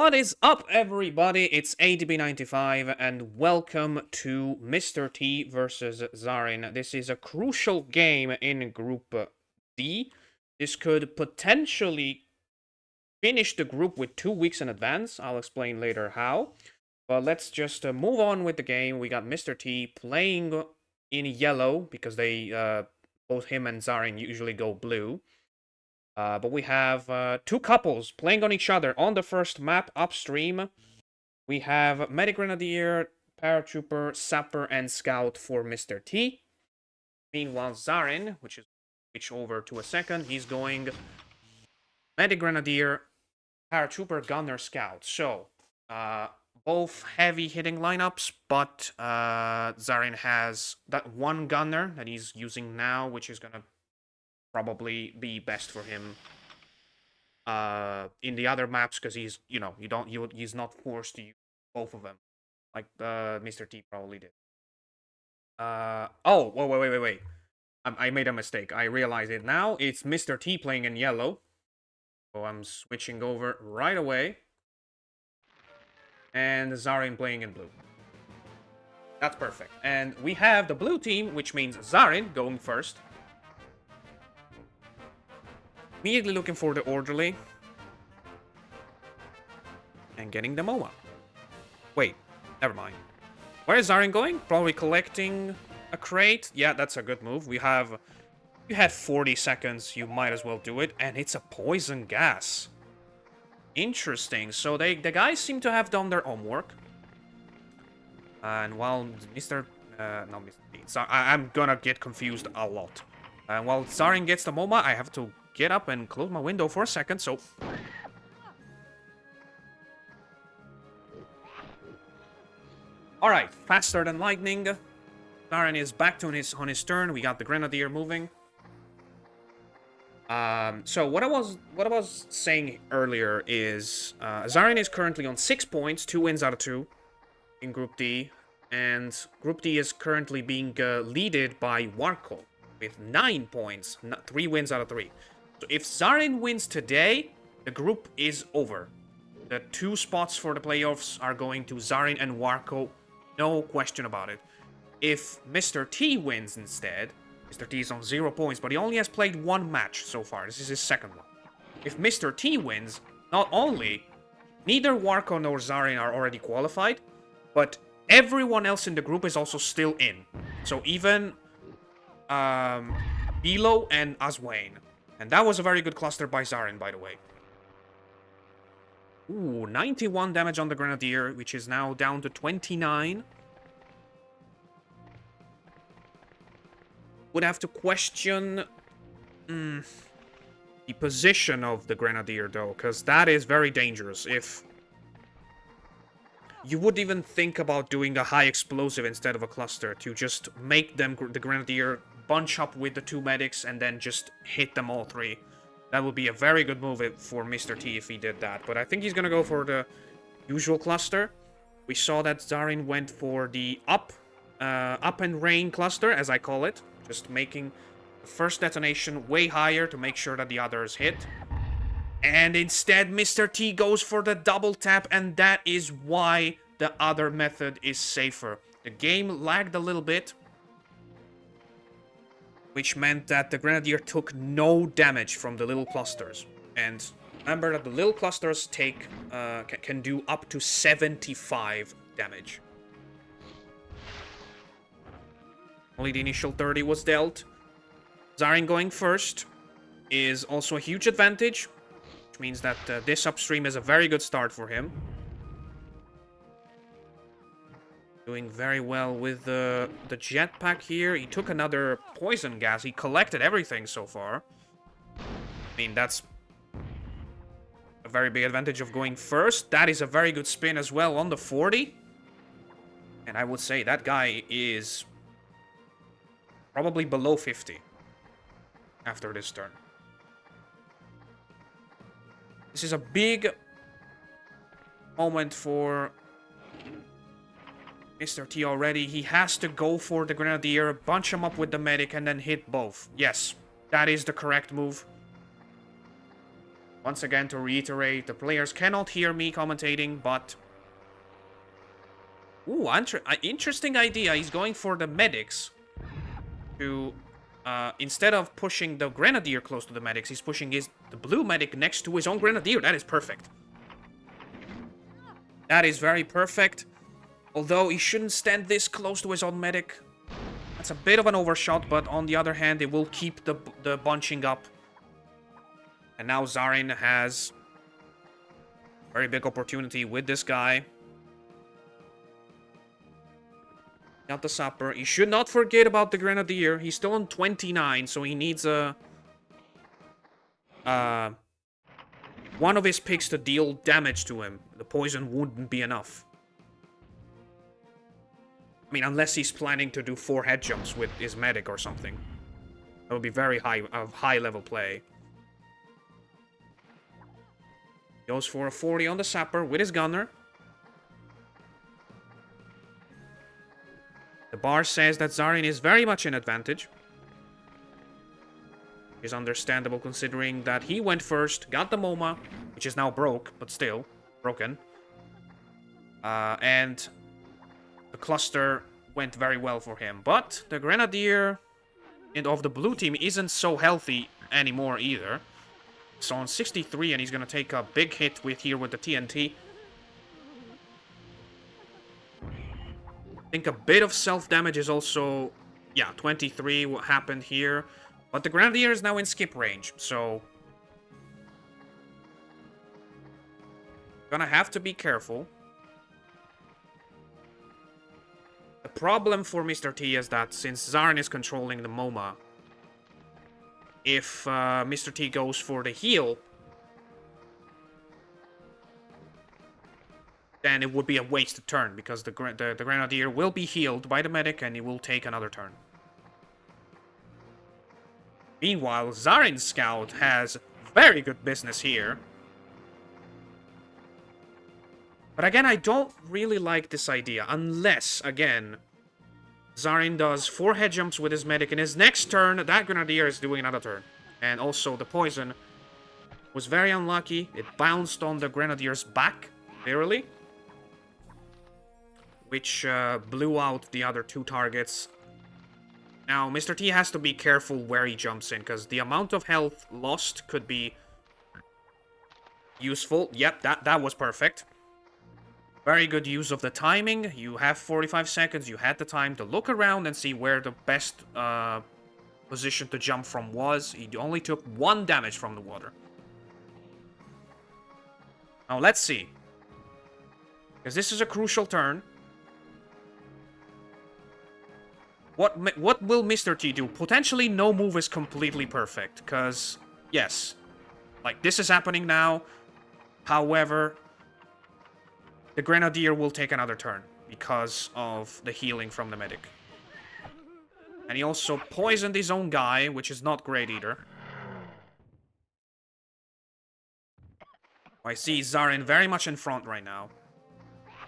What is up, everybody? It's ADB95, and welcome to Mr.T versus Zarin. This is a crucial game in Group D. This could potentially finish the group with 2 weeks in advance. I'll explain later how. But let's just move on with the game. We got Mr.T playing in yellow because they both him and Zarin usually go blue. But we have two couples playing on each other on the first map upstream. We have Medic Grenadier, Paratrooper, Sapper, and Scout for Mr. T. Meanwhile, Zarin, which is switch over to a second, he's going Medic Grenadier, Paratrooper, Gunner, Scout. So, both heavy hitting lineups, but Zarin has that one Gunner that he's using now, which is gonna probably be best for him in the other maps because he's he's not forced to use both of them like Mr. T probably did. Oh, wait. I made a mistake. I realize it now. It's Mr. T playing in yellow. So I'm switching over right away. And Zarin playing in blue. That's perfect. And we have the blue team, which means Zarin going first. Immediately looking for the orderly. And getting the MOA. Wait, never mind. Where is Zarin going? Probably collecting a crate. Yeah, that's a good move. You have 40 seconds. You might as well do it. And it's a poison gas. Interesting. So the guys seem to have done their homework. And while Mr. I'm gonna get confused a lot. And while Zarin gets the MOMA, I have to get up and close my window for a second, so... Alright, faster than lightning. Zarin is back to on his turn. We got the Grenadier moving. So what I was saying earlier is Zarin is currently on 6 points, 2 wins out of 2 in Group D, and Group D is currently being leaded by Warco with 9 points, 3 wins out of 3. So if Zarin wins today, the group is over. The 2 spots for the playoffs are going to Zarin and Warco, no question about it. If Mr. T wins instead, Mr. T is on 0 points, but he only has played 1 match so far. This is his second one. If Mr. T wins, not only neither Warco nor Zarin are already qualified, but everyone else in the group is also still in. So even Bilo and Aswayne. And that was a very good cluster by Zarin, by the way. Ooh, 91 damage on the Grenadier, which is now down to 29. Would have to question the position of the Grenadier, though, because that is very dangerous. If you would even think about doing a high explosive instead of a cluster to just make them the Grenadier bunch up with the 2 medics and then just hit them all 3. That would be a very good move for Mr. T if he did that. But I think he's gonna go for the usual cluster. We saw that Zarin went for the up and rain cluster, as I call it. Just making the first detonation way higher to make sure that the others hit. And instead, Mr. T goes for the double tap, and that is why the other method is safer. The game lagged a little bit, which meant that the Grenadier took no damage from the little clusters. And remember that the little clusters take can do up to 75 damage. Only the initial 30 was dealt. Zarin going first is also a huge advantage, which means that this upstream is a very good start for him. Doing very well with the jetpack here. He took another poison gas. He collected everything so far. I mean, that's a very big advantage of going first. That is a very good spin as well on the 40. And I would say that guy is probably below 50 after this turn. This is a big moment for Mr. T already. He has to go for the Grenadier, bunch him up with the medic, and then hit both. Yes, that is the correct move. Once again, to reiterate, the players cannot hear me commentating, but... Ooh, interesting idea. He's going for the medics to... instead of pushing the Grenadier close to the medics, he's pushing the blue medic next to his own Grenadier. That is perfect. That is very perfect. Although he shouldn't stand this close to his own medic. That's a bit of an overshot, but on the other hand, it will keep the bunching up. And now Zarin has a very big opportunity with this guy. Got the sapper. He should not forget about the Grenadier. He's still on 29, so he needs a... one of his picks to deal damage to him. The poison wouldn't be enough. I mean, unless he's planning to do 4 head jumps with his medic or something. That would be very high level play. Goes for a 40 on the sapper with his gunner. The bar says that Zarin is very much in advantage. Is understandable considering that he went first, got the MoMA, which is now broke, but still broken. And the cluster went very well for him. But the Grenadier of the blue team isn't so healthy anymore either. So on 63, and he's going to take a big hit with the TNT. I think a bit of self-damage is also... Yeah, 23, what happened here. But the Grenadier is now in skip range, so... Gonna have to be careful. The problem for Mr.T is that since Zarin is controlling the MoMA, if Mr.T goes for the heal, then it would be a wasted turn, because the Grenadier will be healed by the medic and he will take another turn. Meanwhile, Zarin's scout has very good business here. But again, I don't really like this idea, unless, again, Zarin does 4 head jumps with his medic. In his next turn, that Grenadier is doing another turn. And also, the poison was very unlucky. It bounced on the Grenadier's back, literally. Which blew out the other 2 targets. Now, Mr.T has to be careful where he jumps in, because the amount of health lost could be useful. Yep, that was perfect. Very good use of the timing. You have 45 seconds. You had the time to look around and see where the best position to jump from was. He only took 1 damage from the water. Now, let's see. Because this is a crucial turn. What will Mr.T do? Potentially no move is completely perfect. Because, yes. Like, this is happening now. However... the Grenadier will take another turn because of the healing from the medic. And he also poisoned his own guy, which is not great either. I see Zarin very much in front right now.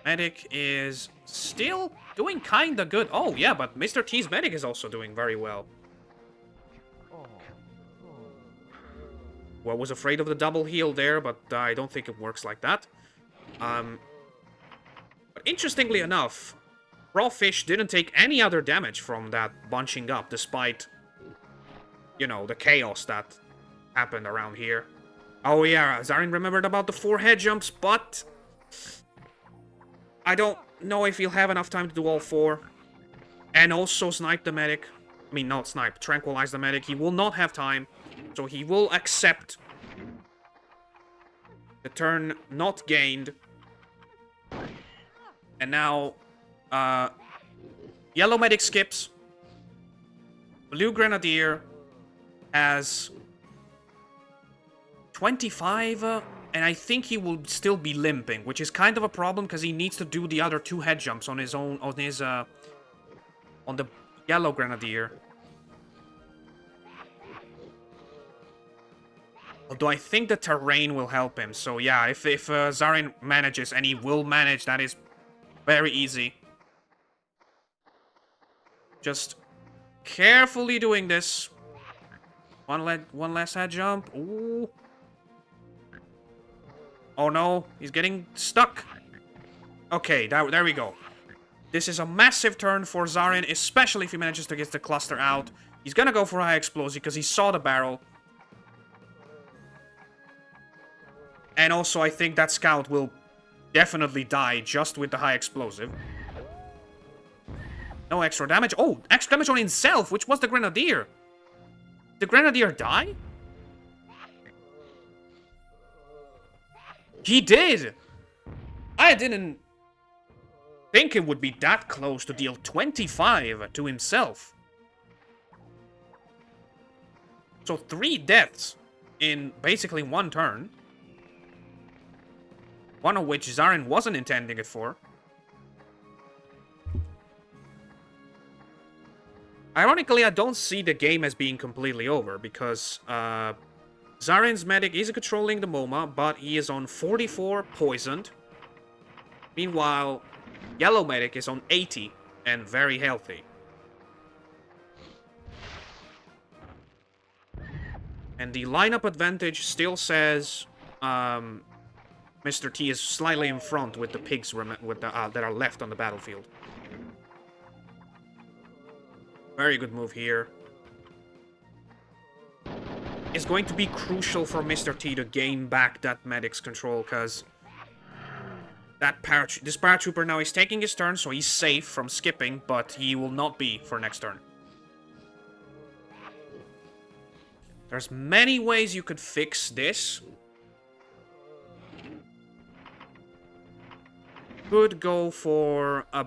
Medic is still doing kinda good. Oh, yeah, but Mr.T's medic is also doing very well. Well, was afraid of the double heal there, but I don't think it works like that. But interestingly enough, Raw Fish didn't take any other damage from that bunching up, despite, you know, the chaos that happened around here. Oh yeah, Zarin remembered about the 4 head jumps, but I don't know if he'll have enough time to do all 4. And also snipe the medic. I mean, not snipe, tranquilize the medic. He will not have time, so he will accept the turn not gained. And now, yellow medic skips. Blue Grenadier has 25, and I think he will still be limping, which is kind of a problem because he needs to do the other 2 head jumps on his own, on the yellow Grenadier. Although I think the terrain will help him, so yeah, if Zarin manages, and he will manage, that is very easy. Just carefully doing this. One last head jump. Ooh. Oh no, he's getting stuck. Okay, there we go. This is a massive turn for Zarin, especially if he manages to get the cluster out. He's gonna go for a high explosive because he saw the barrel. And also, I think that scout will definitely die just with the high explosive. No extra damage. Oh, extra damage on himself, which was the Grenadier. Did the Grenadier die? He did! I didn't think it would be that close to deal 25 to himself. So 3 deaths in basically 1 turn. One of which Zarin wasn't intending it for. Ironically, I don't see the game as being completely over, because Zarin's medic is controlling the MoMA, but he is on 44 poisoned. Meanwhile, Yellow medic is on 80 and very healthy. And the lineup advantage still says Mr.T is slightly in front with the pigs that are left on the battlefield. Very good move here. It's going to be crucial for Mr.T to gain back that medic's control, because this paratrooper now is taking his turn, so he's safe from skipping, but he will not be for next turn. There's many ways you could fix this. Could go for a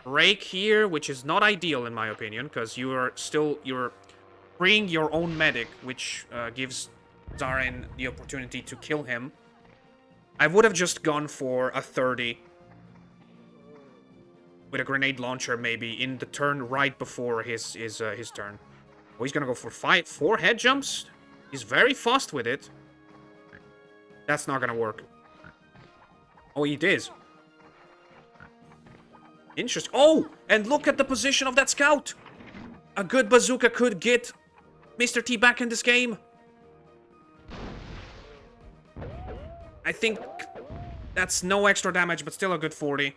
break here, which is not ideal in my opinion, because you're freeing your own medic, which gives Zarin the opportunity to kill him. I would have just gone for a 30 with a grenade launcher, maybe in the turn right before his turn. Oh, he's gonna go for 4 head jumps. He's very fast with it. That's not gonna work. Oh, he did. Interesting. Oh, and look at the position of that scout. A good bazooka could get Mr.T back in this game. I think that's no extra damage, but still a good 40.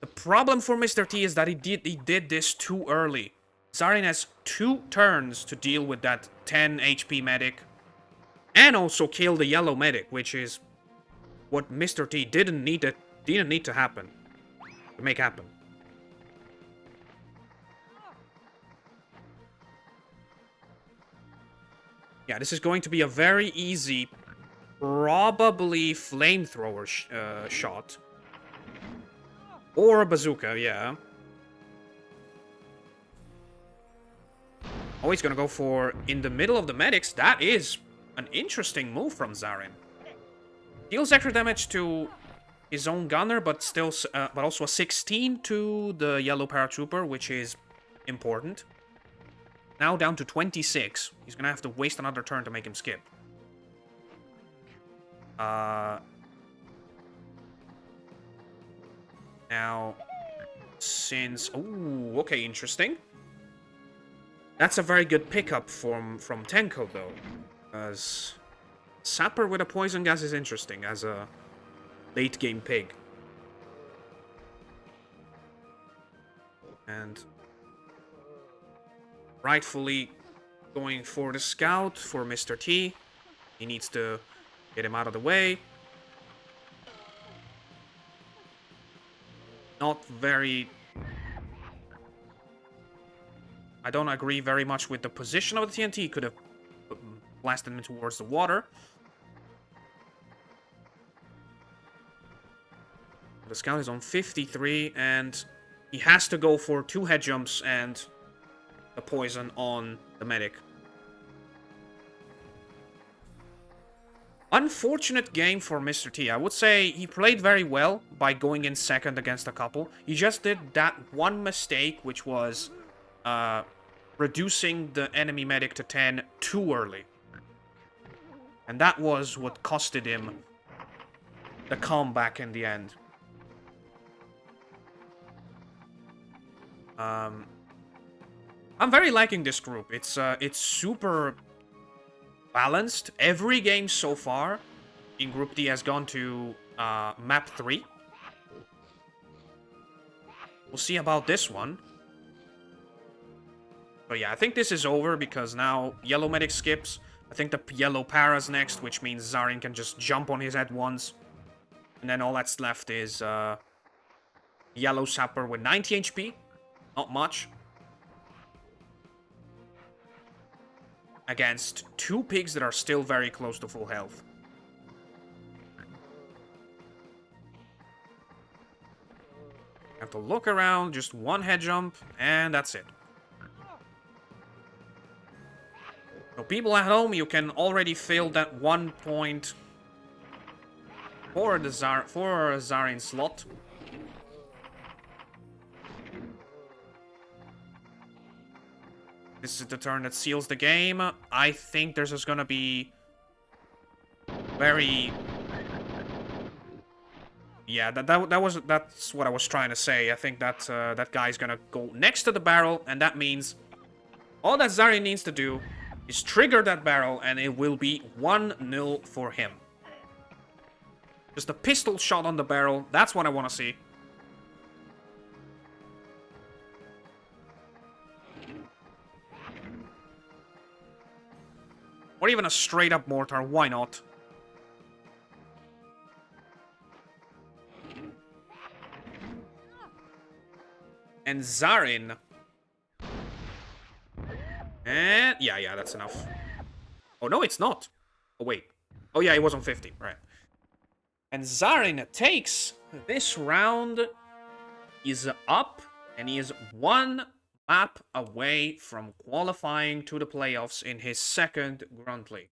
The problem for Mr.T is that he did this too early. Zarin has 2 turns to deal with that 10 HP medic. And also kill the yellow medic, which is what Mr.T didn't need to happen. To make happen. Yeah, this is going to be a very easy, probably flamethrower shot. Or a bazooka, yeah. Oh, he's gonna go for in the middle of the medics. That is an interesting move from Zarin. Deals extra damage to his own gunner, but still, but also a 16 to the yellow paratrooper, which is important. Now down to 26. He's gonna have to waste another turn to make him skip. Now, since... Ooh, okay, interesting. That's a very good pickup from Tenko, though. As Sapper with a poison gas is interesting as a late-game pig. And rightfully going for the scout for Mr. T. He needs to get him out of the way. Not very... I don't agree very much with the position of the TNT. He could have blasted him towards the water. The scout is on 53, and he has to go for 2 head jumps and a poison on the medic. Unfortunate game for Mr. T. I would say he played very well by going in second against a couple. He just did that one mistake, which was reducing the enemy medic to 10 too early. And that was what costed him the comeback in the end. I'm very liking this group. It's super balanced. Every game so far in Group D has gone to map 3. We'll see about this one. But yeah, I think this is over because now Yellow Medic skips. I think the Yellow Para's next, which means Zarin can just jump on his head once. And then all that's left is Yellow Sapper with 90 HP. Not much. Against 2 pigs that are still very close to full health. Have to look around, just one head jump, and that's it. So people at home, you can already fill that 1 point for the Zarin slot. This is the turn that seals the game. I think there's just gonna be very... Yeah, that's what I was trying to say. I think that that guy's gonna go next to the barrel, and that means all that Zarin needs to do is trigger that barrel, and it will be 1-0 for him. Just a pistol shot on the barrel. That's what I want to see. Or even a straight-up mortar. Why not? And Zarin. And yeah, that's enough. Oh, no, it's not. Oh, wait. Oh, yeah, it was on 50. Right. And Zarin takes this round. Is up. And he is 1 map away from qualifying to the playoffs in his second Grunt League.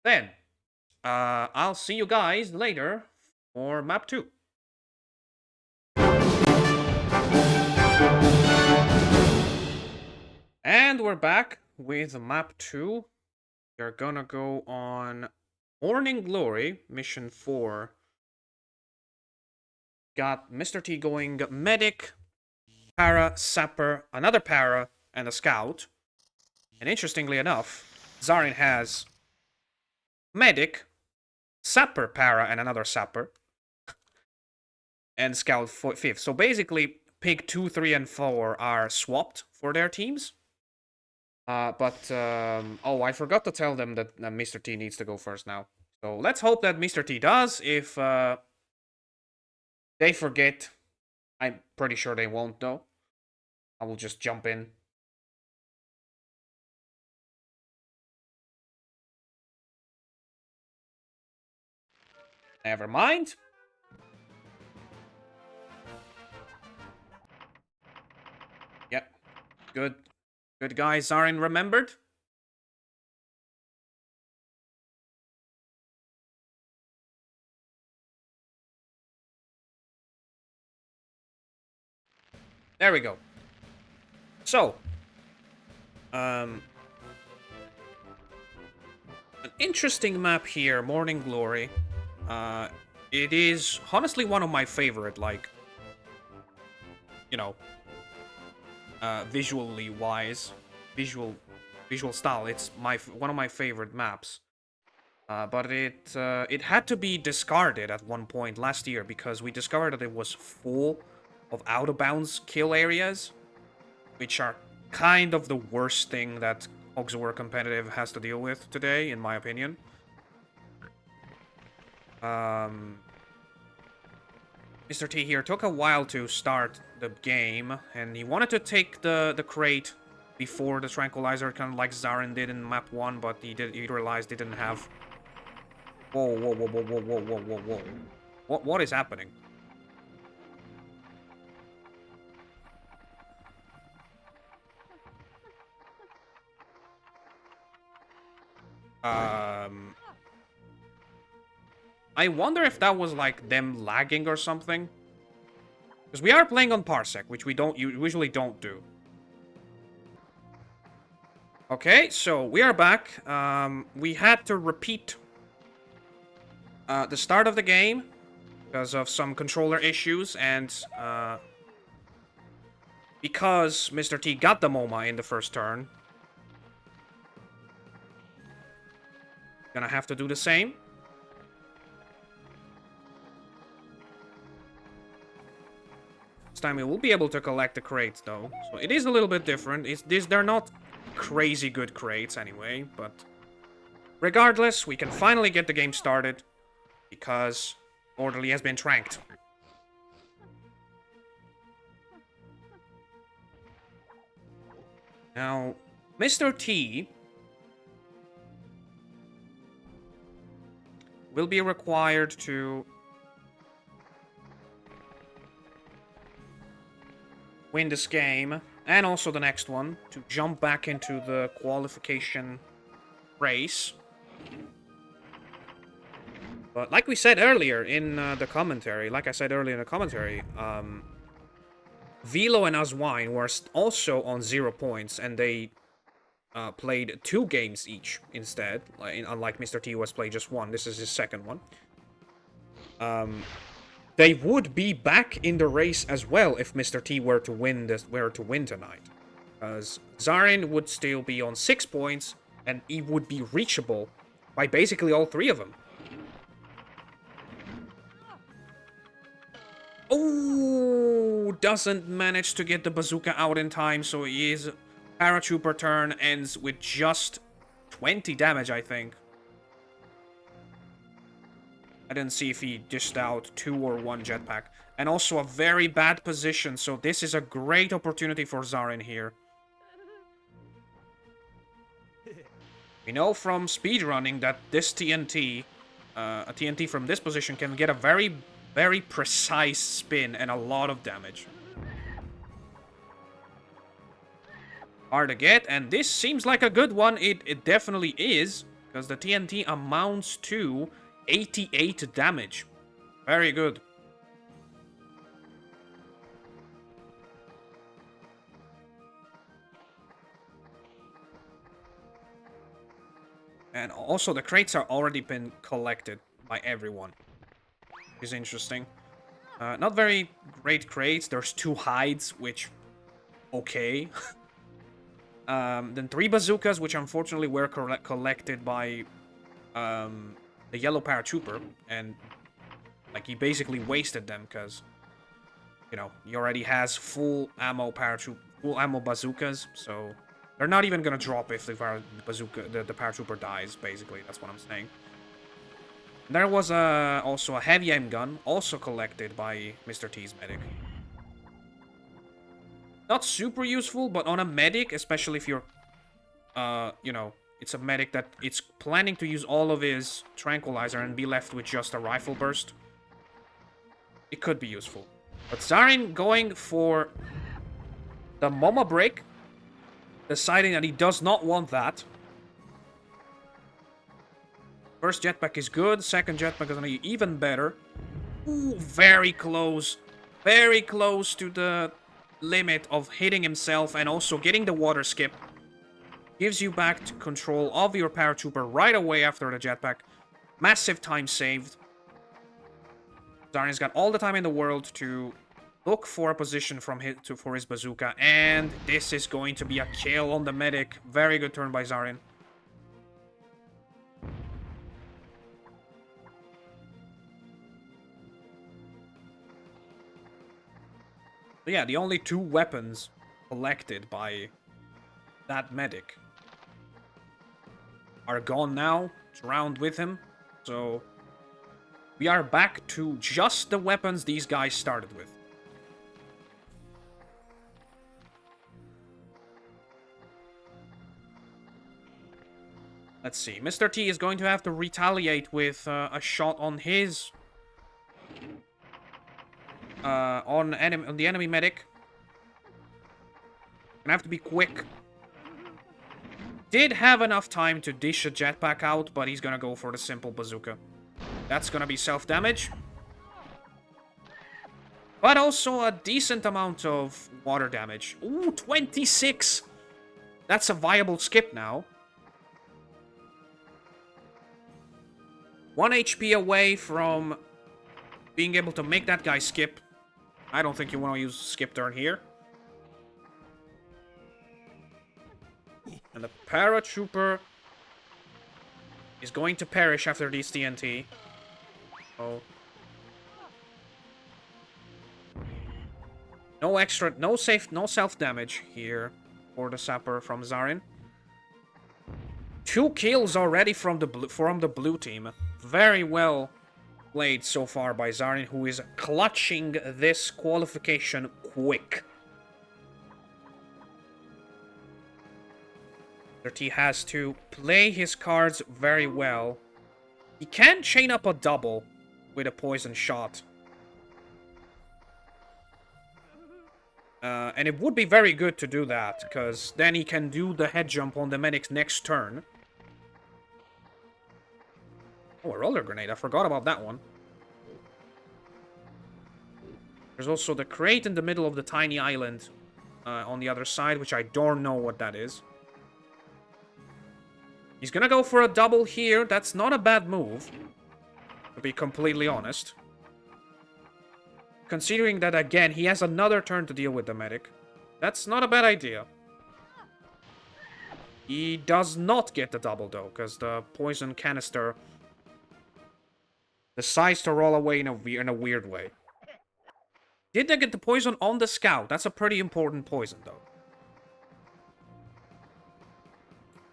Then, I'll see you guys later for map 2. And we're back with map 2. We're gonna go on Morning Glory, mission 4. Got Mr.T going Medic, Para, Sapper, another Para, and a Scout. And interestingly enough, Zarin has Medic, Sapper, Para, and another Sapper. And Scout 5th. So basically, Pig 2, 3, and 4 are swapped for their teams. Oh, I forgot to tell them that Mr.T needs to go first now. So let's hope that Mr.T does. If they forget, I'm pretty sure they won't, though. I will just jump in. Never mind. Yep. Good. Good guy Zarin remembered. There we go. So, an interesting map here, Morning Glory. It is honestly one of my favorite, like, you know, visually wise, visual style. It's one of my favorite maps. But it had to be discarded at one point last year because we discovered that it was full of out-of-bounds kill areas, which are kind of the worst thing that Hogs Competitive has to deal with today, in my opinion. Mr.T here took a while to start the game, and he wanted to take the crate before the tranquilizer, kind of like Zarin did in map 1, but he realized he didn't have... Whoa. What is happening? I wonder if that was like them lagging or something. Because we are playing on Parsec, which we usually don't do. Okay, so we are back. We had to repeat the start of the game because of some controller issues, and because Mr.T got the MoMA in the first turn. Gonna have to do the same. This time we will be able to collect the crates, though. So it is a little bit different. They're not crazy good crates anyway, but regardless, we can finally get the game started because Orderly has been tranked. Now, Mr.T will be required to win this game, and also the next one, to jump back into the qualification race. But like we said earlier in the commentary, Velo and Aswine were also on 0 points, and they played 2 games each instead, unlike Mr.T who has played just 1. This is his second one. They would be back in the race as well if Mr.T were to win tonight, because Zarin would still be on 6 points, and he would be reachable by basically all 3 of them. Oh, doesn't manage to get the bazooka out in time, so his paratrooper turn ends with just 20 damage, I think. I didn't see if he dished out 2 or 1 jetpack. And also a very bad position, so this is a great opportunity for Zarin here. We know from speedrunning that this TNT, a TNT from this position can get a very, very precise spin and a lot of damage. Hard to get, and this seems like a good one. It definitely is, because the TNT amounts to 88 damage. Very good. And also the crates are already been collected by everyone. Which is interesting. Not very great crates. There's 2 hides, which... okay. Then 3 bazookas, which unfortunately were collected by the yellow paratrooper, and like he basically wasted them because, you know, he already has full ammo bazookas, so they're not even gonna drop if the paratrooper dies. Basically, that's what I'm saying. There was also a heavy aim gun, also collected by Mr.T's medic. Not super useful, but on a medic, especially if you're, you know, it's a medic that it's planning to use all of his tranquilizer and be left with just a rifle burst, it could be useful. But Zarin going for the Mama break, deciding that he does not want that. First jetpack is good, second jetpack is gonna be even better. Ooh, very close to the limit of hitting himself and also getting the water skip. Gives you back to control of your paratrooper right away after the jetpack. Massive time saved. Zarin's got all the time in the world to look for a position for his bazooka, and this is going to be a kill on the medic. Very good turn by Zarin. So yeah, the only 2 weapons collected by that medic are gone now. It's around with him. So we are back to just the weapons these guys started with. Let's see. Mr.T is going to have to retaliate with a shot on his... on the enemy medic. Gonna have to be quick. Did have enough time to dish a jetpack out, but he's gonna go for the simple bazooka. That's gonna be self-damage. But also a decent amount of water damage. Ooh, 26! That's a viable skip now. 1 HP away from being able to make that guy skip. I don't think you want to use skip turn here. And the paratrooper He's going to perish after these TNT. Oh. No extra, no self-damage here for the Sapper from Zarin. 2 kills already from the blue team. Very well played so far by Zarin, who is clutching this qualification quick. Mr.T has to play his cards very well. He can chain up a double with a poison shot. And it would be very good to do that, because then he can do the head jump on the medic's next turn. Oh, a roller grenade. I forgot about that one. There's also the crate in the middle of the tiny island on the other side, which I don't know what that is. He's gonna go for a double here. That's not a bad move, to be completely honest. Considering that, again, he has another turn to deal with the medic. That's not a bad idea. He does not get the double, though, because the poison canister decides to roll away in a weird way. Did they get the poison on the scout? That's a pretty important poison, though.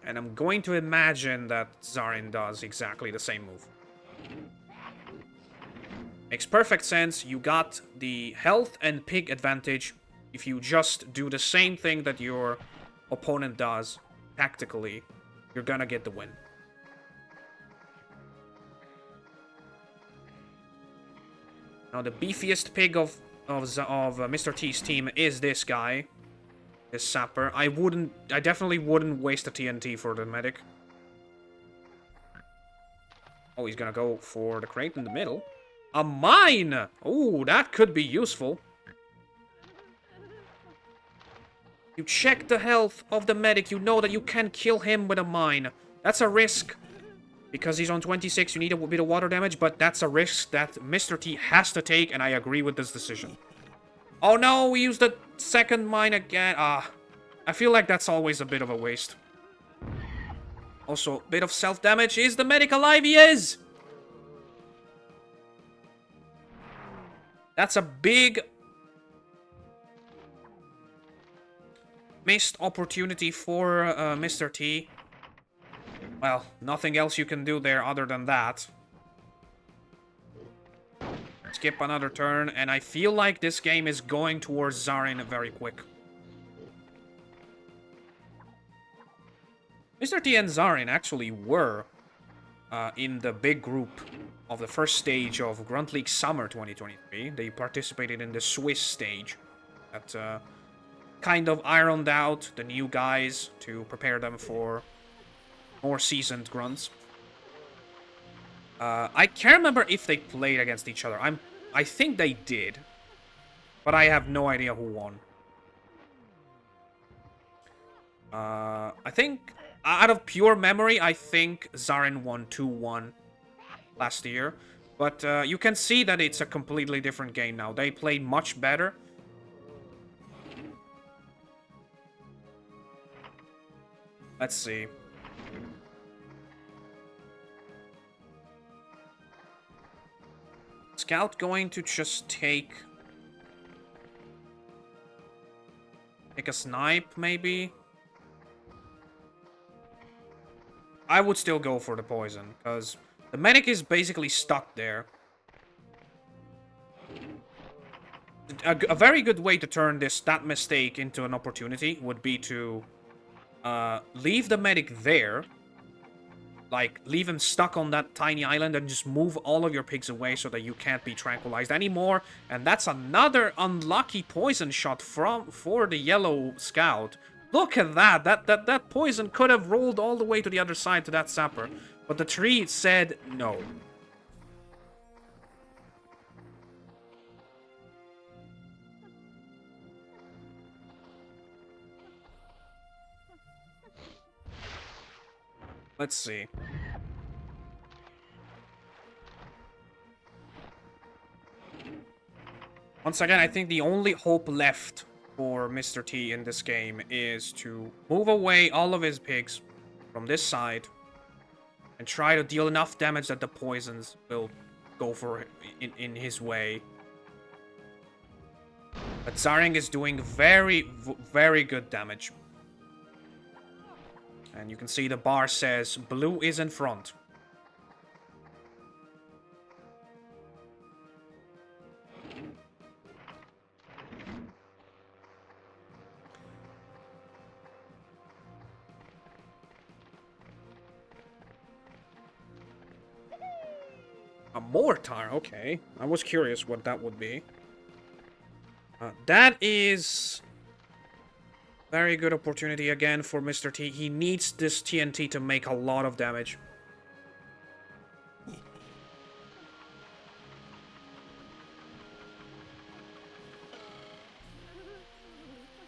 And I'm going to imagine that Zarin does exactly the same move. Makes perfect sense. You got the health and pig advantage if you just do the same thing that your opponent does tactically. You're gonna get the win. Now the beefiest pig of Mr. T's team is this guy, this Sapper. I definitely wouldn't waste a TNT for the medic. Oh, he's gonna go for the crate in the middle. A mine! Oh, that could be useful. You check the health of the medic. You know that you can kill him with a mine. That's a risk. Because he's on 26, you need a bit of water damage, but that's a risk that Mr. T has to take, and I agree with this decision. Oh no, we used the second mine again. I feel like that's always a bit of a waste. Also, a bit of self-damage. Is the medic alive? He is! That's a big missed opportunity for Mr. T. Well, nothing else you can do there other than that. Skip another turn, and I feel like this game is going towards Zarin very quick. Mr. T and Zarin actually were in the big group of the first stage of Grunt League Summer 2023. They participated in the Swiss stage that kind of ironed out the new guys to prepare them for more seasoned grunts. I can't remember if they played against each other. I think they did, but I have no idea who won. I think, out of pure memory, I think Zarin won 2-1 last year. But you can see that it's a completely different game now. They played much better. Let's see. Scout going to just take a snipe, maybe? I would still go for the poison, because the medic is basically stuck there. A very good way to turn that mistake into an opportunity would be to leave the medic there. Like, leave him stuck on that tiny island and just move all of your pigs away so that you can't be tranquilized anymore. And that's another unlucky poison shot for the yellow scout. Look at that. That poison could have rolled all the way to the other side to that Sapper. But the tree said no. Let's see. Once again, I think the only hope left for Mr. T in this game is to move away all of his pigs from this side and try to deal enough damage that the poisons will go for in his way. But Zarin is doing very good damage. And you can see the bar says blue is in front. A mortar, okay. I was curious what that would be. That is very good opportunity again for Mr.T. He needs this TNT to make a lot of damage.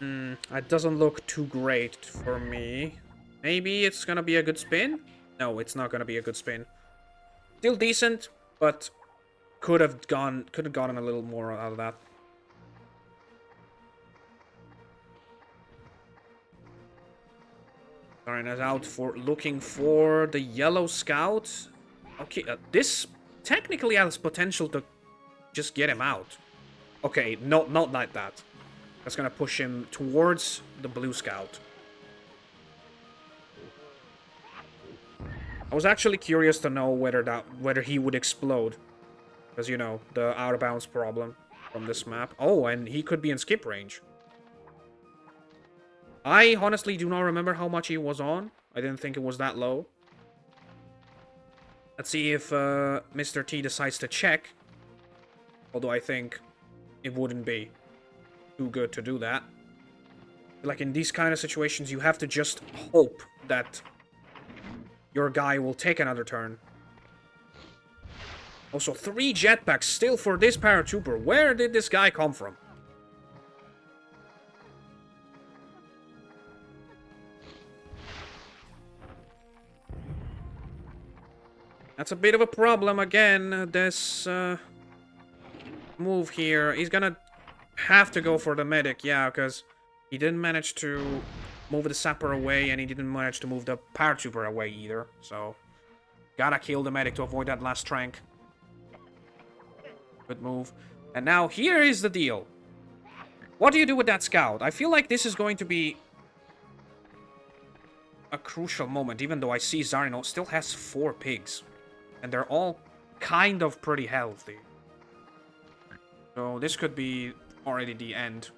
That doesn't look too great for me. Maybe it's gonna be a good spin? No, it's not gonna be a good spin. Still decent, but could have gotten a little more out of that. Zarin is out for looking for the yellow scout. Okay, this technically has potential to just get him out. Okay, not like that. That's gonna push him towards the blue scout. I was actually curious to know whether he would explode. Because, you know, the out of bounds problem from this map. Oh, and he could be in skip range. I honestly do not remember how much he was on. I didn't think it was that low. Let's see if Mr.T decides to check. Although I think it wouldn't be too good to do that. Like in these kind of situations, you have to just hope that your guy will take another turn. Also, 3 jetpacks still for this paratrooper. Where did this guy come from? That's a bit of a problem again, this move here. He's gonna have to go for the medic, yeah, because he didn't manage to move the sapper away, and he didn't manage to move the paratrooper away either, so gotta kill the medic to avoid that last trank. Good move. And now here is the deal. What do you do with that scout? I feel like this is going to be a crucial moment, even though I see Zarin still has 4 pigs. And they're all kind of pretty healthy. So this could be already the end.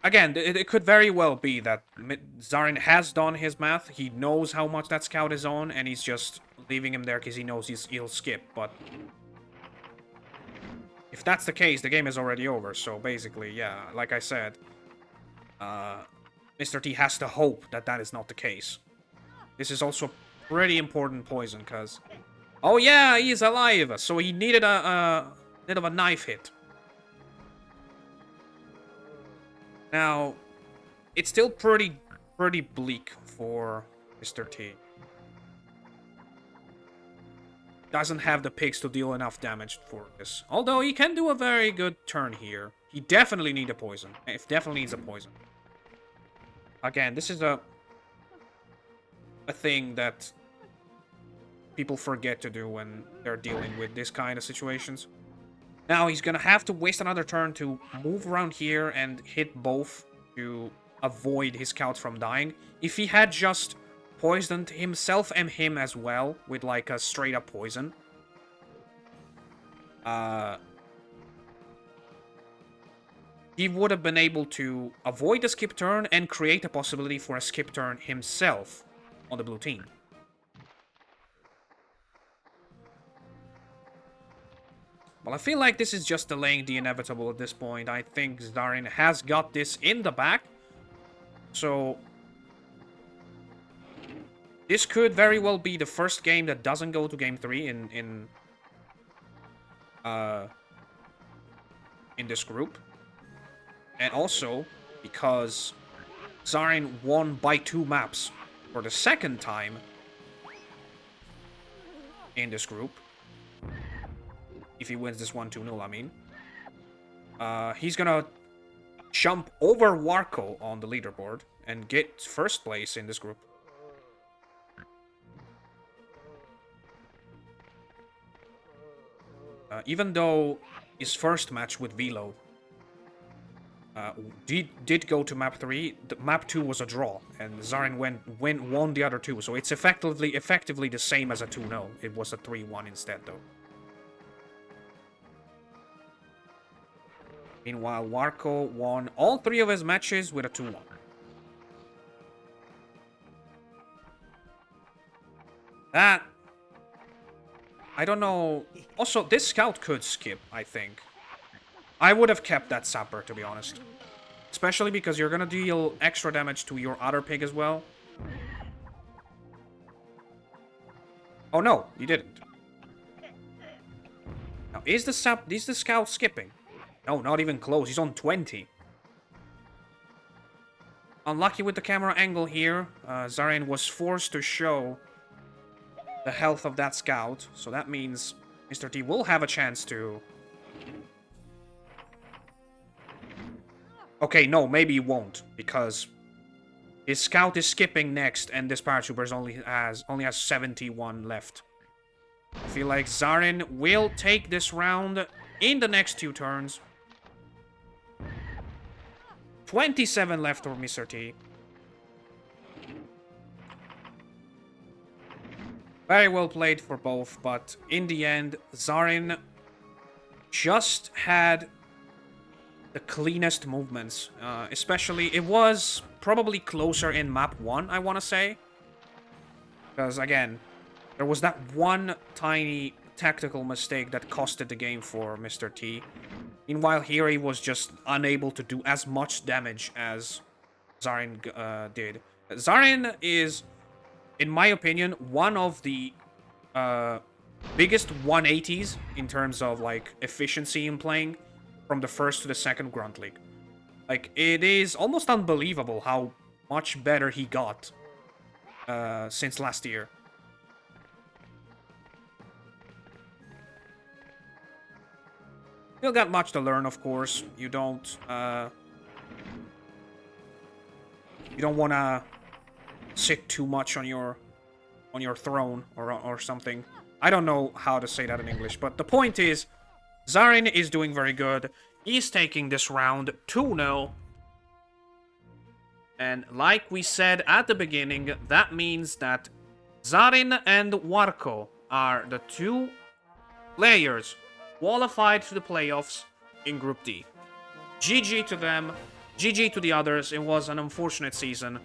Again, it could very well be that Zarin has done his math. He knows how much that scout is on, and he's just leaving him there because he knows he'll skip. But if that's the case, the game is already over. So basically, yeah, like I said, Mr.T has to hope that that is not the case. This is also pretty important poison, because... Oh yeah, he's alive! So he needed a bit of a knife hit. Now, it's still pretty bleak for Mr.T. Doesn't have the pigs to deal enough damage for this. Although he can do a very good turn here. He definitely needs a poison. It definitely needs a poison. Again, this is a thing that people forget to do when they're dealing with this kind of situations. Now he's gonna have to waste another turn to move around here and hit both to avoid his scouts from dying. If he had just poisoned himself and him as well with like a straight up poison, he would have been able to avoid the skip turn and create a possibility for a skip turn himself on the blue team. Well, I feel like this is just delaying the inevitable at this point. I think Zarin has got this in the back. So this could very well be the first game that doesn't go to game 3 in this group. And also because Zarin won by 2 maps for the second time in this group. If he wins this 1-2-0, I mean. He's gonna jump over Warco on the leaderboard and get first place in this group. Even though his first match with Velo did go to map 3, the map 2 was a draw, and Zarin won the other 2, so it's effectively the same as a 2-0. It was a 3-1 instead, though. Meanwhile, Warco won all 3 of his matches with a 2-1. That... I don't know... Also, this scout could skip, I think. I would have kept that sapper, to be honest. Especially because you're gonna deal extra damage to your other pig as well. Oh no, you didn't. Now, is the scout skipping? No, not even close. He's on 20. Unlucky with the camera angle here. Zarin was forced to show the health of that scout. So that means Mr. T will have a chance to... Okay, no, maybe he won't. Because his scout is skipping next and this paratrooper only has 71 left. I feel like Zarin will take this round in the next 2 turns. 27 left for Mr. T. Very well played for both, but in the end, Zarin just had the cleanest movements. Especially, it was probably closer in map 1, I want to say. Because, again, there was that one tiny tactical mistake that costed the game for Mr. T. Meanwhile, here he was just unable to do as much damage as Zarin did. Zarin is, in my opinion, one of the biggest 180s in terms of, like, efficiency in playing from the first to the second Grunt League. Like, it is almost unbelievable how much better he got since last year. Still got much to learn, of course. You don't want to sit too much on your throne or something. I don't know how to say that in English, but the point is, Zarin is doing very good. He's taking this round 2-0. And like we said at the beginning, that means that Zarin and Warco are the 2 players qualified to the playoffs in Group D. GG to them, GG to the others. It was an unfortunate season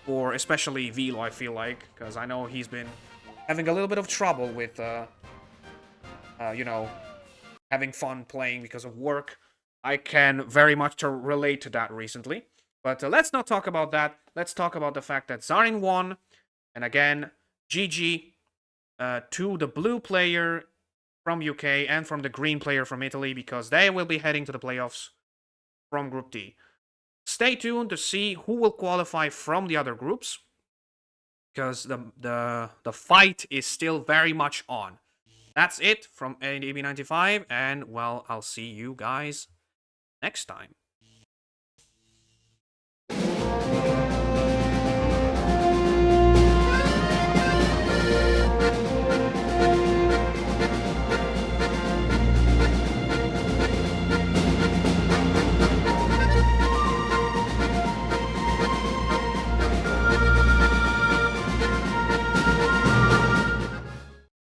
for especially Velo, I feel like, because I know he's been having a little bit of trouble with, you know, having fun playing because of work. I can very much relate to that recently. But let's not talk about that. Let's talk about the fact that Zarin won. And again, GG to the blue player from UK and from the green player from Italy, because they will be heading to the playoffs from Group D. Stay tuned to see who will qualify from the other groups, because the fight is still very much on. That's it from ADB95, and well, I'll see you guys next time.